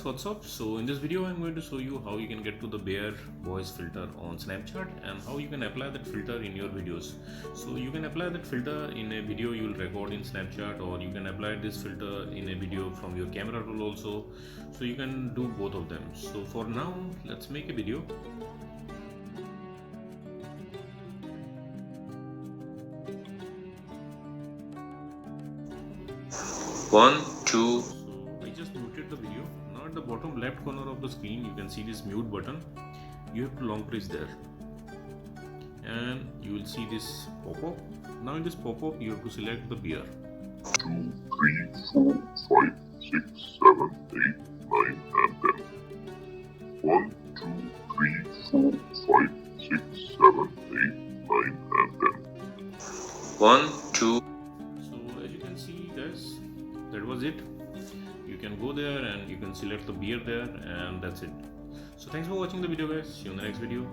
what's up? So in this video I'm going to show you how you can get to the bare voice filter on Snapchat and how you can apply that filter in your videos. So you can apply that filter in a video you will record in Snapchat, or you can apply this filter in a video from your camera roll also. So you can do both of them. So for now, let's make a video. One, two. So I just muted the video. Now at the bottom left corner of the screen you can see this mute button. You have to long press there and you will see this pop-up. Now in this pop-up you have to select the beer. 2, 3, 4, 5, 6, 7, 8, 9 and 10. 1, 2, 3, 4, 5, 6, 7, 8, 9 and 10. 1, 2. So as you can see guys, that was it. You can go there and you can select the beer there, and that's it. So thanks for watching the video guys. See you in the next video.